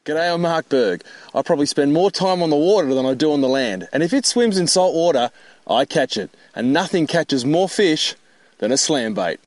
G'day, I'm Mark Berg. I probably spend more time on the water than I do on the land. And if it swims in salt water, I catch it. And nothing catches more fish than a slam bait.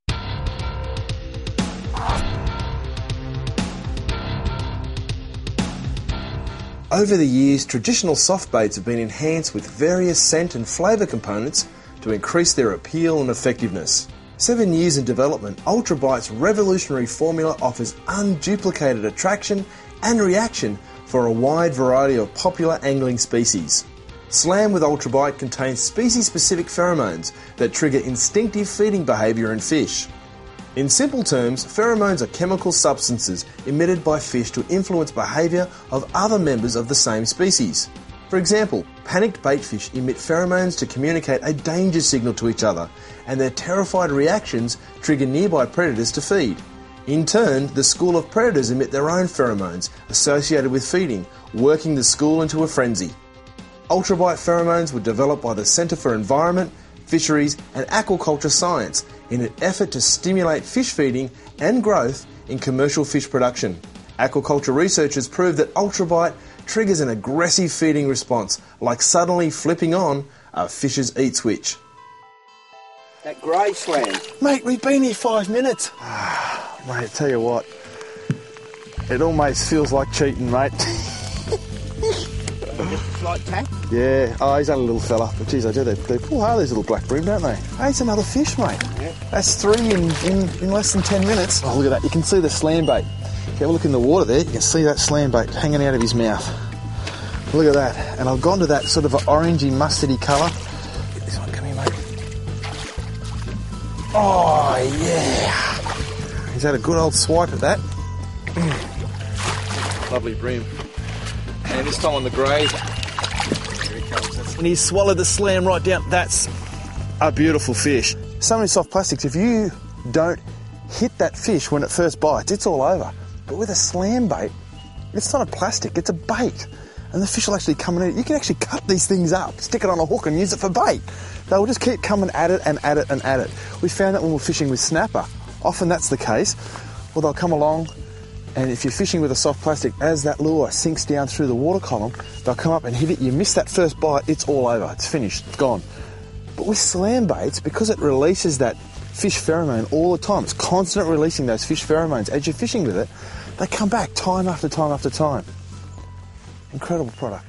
Over the years, traditional soft baits have been enhanced with various scent and flavour components to increase their appeal and effectiveness. 7 years in development, Ultrabite's revolutionary formula offers unduplicated attraction and reaction for a wide variety of popular angling species. Slam with Ultrabite contains species-specific pheromones that trigger instinctive feeding behaviour in fish. In simple terms, pheromones are chemical substances emitted by fish to influence behaviour of other members of the same species. For example, panicked baitfish emit pheromones to communicate a danger signal to each other, and their terrified reactions trigger nearby predators to feed. In turn, the school of predators emit their own pheromones associated with feeding, working the school into a frenzy. Ultrabite pheromones were developed by the Centre for Environment, Fisheries and Aquaculture Science in an effort to stimulate fish feeding and growth in commercial fish production. Aquaculture researchers proved that Ultrabite triggers an aggressive feeding response, like suddenly flipping on a fish's eat switch. That grey slam. Mate, we've been here 5 minutes. Mate, tell you what, it almost feels like cheating, mate. Like tank? Yeah, oh, he's only a little fella, but geez, I do, they pull hard, these little black bream, don't they? Hey, it's another fish, mate. Yeah. That's 3 in less than 10 minutes. Oh, look at that, you can see the slam bait. If you have a look in the water there, you can see that slam bait hanging out of his mouth. Look at that, and I've gone to that sort of an orangey, mustardy colour. Get this one, come here, mate. Oh, yeah. He's had a good old swipe at that. Lovely bream. And this time on the grey. Here he comes. And he's swallowed the slam right down. That's a beautiful fish. So many soft plastics, if you don't hit that fish when it first bites, it's all over. But with a slam bait, it's not a plastic, it's a bait. And the fish will actually come in. You can actually cut these things up, stick it on a hook and use it for bait. They will just keep coming at it and at it and at it. We found that when we're fishing with snapper. Often that's the case. Well, they'll come along, and if you're fishing with a soft plastic, as that lure sinks down through the water column, they'll come up and hit it. You miss that first bite, it's all over. It's finished. It's gone. But with slam baits, because it releases that fish pheromone all the time, it's constant releasing those fish pheromones as you're fishing with it, they come back time after time after time. Incredible product.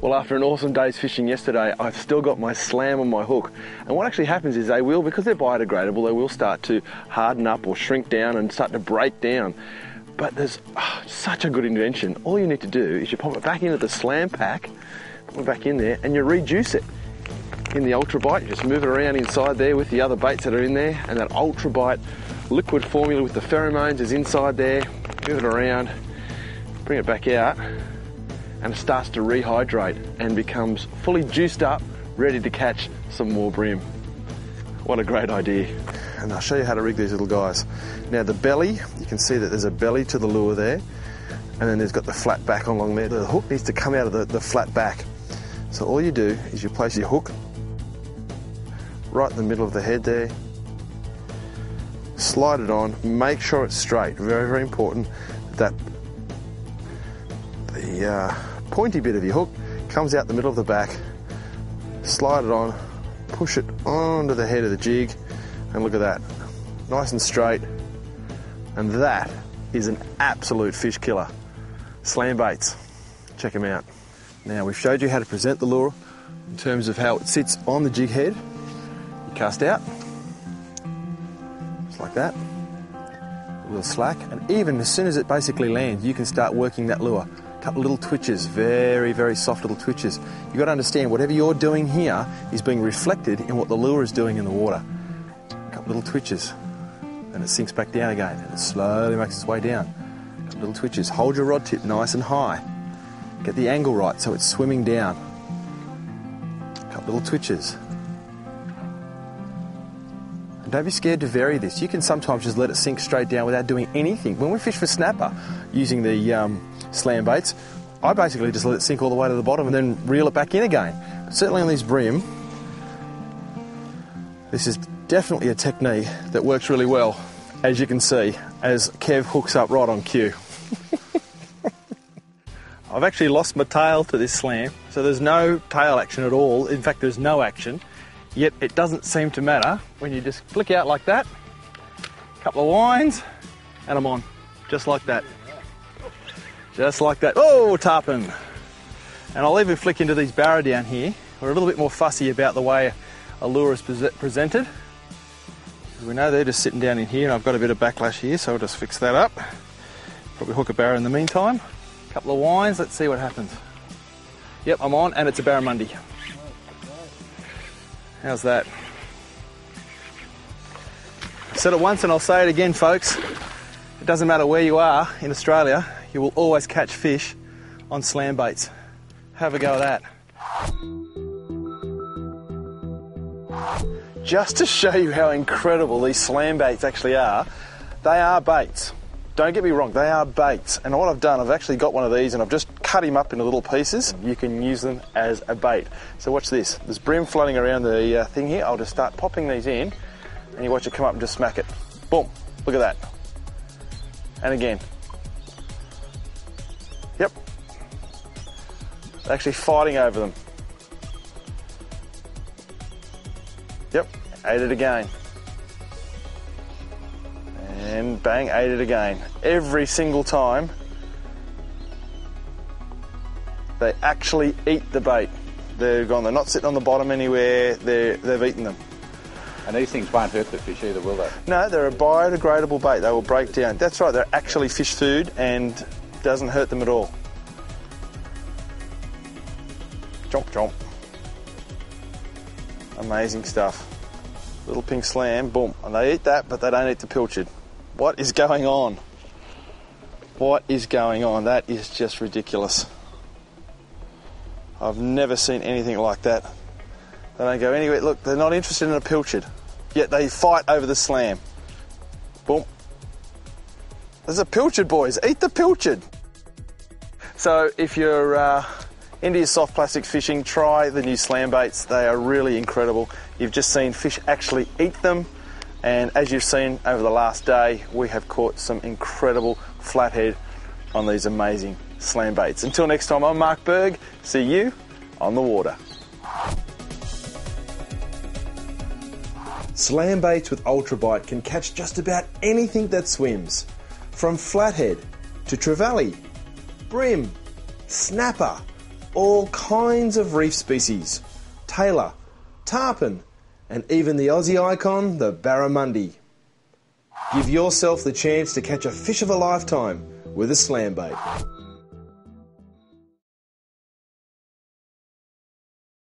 Well, after an awesome day's fishing yesterday, I've still got my slam on my hook. And what actually happens is they will, because they're biodegradable, they will start to harden up or shrink down and start to break down. But there's such a good invention. All you need to do is you pop it back into the slam pack, put it back in there, and you rejuice it. In the Ultrabite, you just move it around inside there with the other baits that are in there, and that Ultrabite liquid formula with the pheromones is inside there. Move it around, bring it back out, and it starts to rehydrate and becomes fully juiced up, ready to catch some more bream. What a great idea. And I'll show you how to rig these little guys. Now the belly, you can see that there's a belly to the lure there, and then there's got the flat back along there. The hook needs to come out of the flat back. So all you do is you place your hook right in the middle of the head there, slide it on, make sure it's straight. Very, very important that the pointy bit of your hook comes out the middle of the back, slide it on, push it onto the head of the jig, and look at that, nice and straight. And that is an absolute fish killer. Slam baits, check them out. Now we've showed you how to present the lure in terms of how it sits on the jig head. You cast out, just like that, a little slack, and even as soon as it basically lands, you can start working that lure. A couple little twitches, very, very soft little twitches. You've got to understand, whatever you're doing here is being reflected in what the lure is doing in the water. A couple little twitches, and it sinks back down again, and it slowly makes its way down. A couple little twitches. Hold your rod tip nice and high. Get the angle right so it's swimming down. A couple little twitches. And don't be scared to vary this. You can sometimes just let it sink straight down without doing anything. When we fish for snapper using the slam baits, I basically just let it sink all the way to the bottom and then reel it back in again. But certainly on these bream, this is definitely a technique that works really well, as you can see. as Kev hooks up right on cue. I've actually lost my tail to this slam, so there's no tail action at all. In fact, there's no action, yet it doesn't seem to matter when you just flick out like that, couple of winds, and I'm on, just like that. Just like that. Oh, tarpon. And I'll even flick into these barra down here. We're a little bit more fussy about the way a lure is presented. We know they're just sitting down in here, and I've got a bit of backlash here, so I'll just fix that up. Probably hook a barra in the meantime. Couple of winds, let's see what happens. Yep, I'm on, and it's a barramundi. How's that? I said it once and I'll say it again, folks. It doesn't matter where you are in Australia, you will always catch fish on slam baits. Have a go at that. Just to show you how incredible these slam baits actually are, they are baits. Don't get me wrong, they are baits. And what I've done, I've actually got one of these and I've just cut him up into little pieces. You can use them as a bait. So watch this. There's brim floating around the thing here. I'll just start popping these in and you watch it come up and just smack it. Boom, look at that. And again. Yep. They're actually fighting over them. Yep, ate it again. And bang, ate it again. Every single time, they actually eat the bait. They're gone. They're not sitting on the bottom anywhere. They've eaten them. And these things won't hurt the fish either, will they? No, they're a biodegradable bait. They will break down. That's right, they're actually fish food and doesn't hurt them at all. Chomp, chomp. Amazing stuff. Little pink slam, boom. And they eat that, but they don't eat the pilchard. What is going on? What is going on? That is just ridiculous. I've never seen anything like that. They don't go anywhere. Look, they're not interested in a pilchard, yet they fight over the slam. Boom. There's a pilchard, boys. Eat the pilchard. So if you're into your soft plastic fishing, try the new slam baits. They are really incredible. You've just seen fish actually eat them. And as you've seen over the last day, we have caught some incredible flathead on these amazing slam baits. Until next time, I'm Mark Berg. See you on the water. Slam baits with Ultrabite can catch just about anything that swims. From flathead to trevally, brim, snapper, all kinds of reef species, tailor, tarpon, and even the Aussie icon, the barramundi. Give yourself the chance to catch a fish of a lifetime with a slam bait.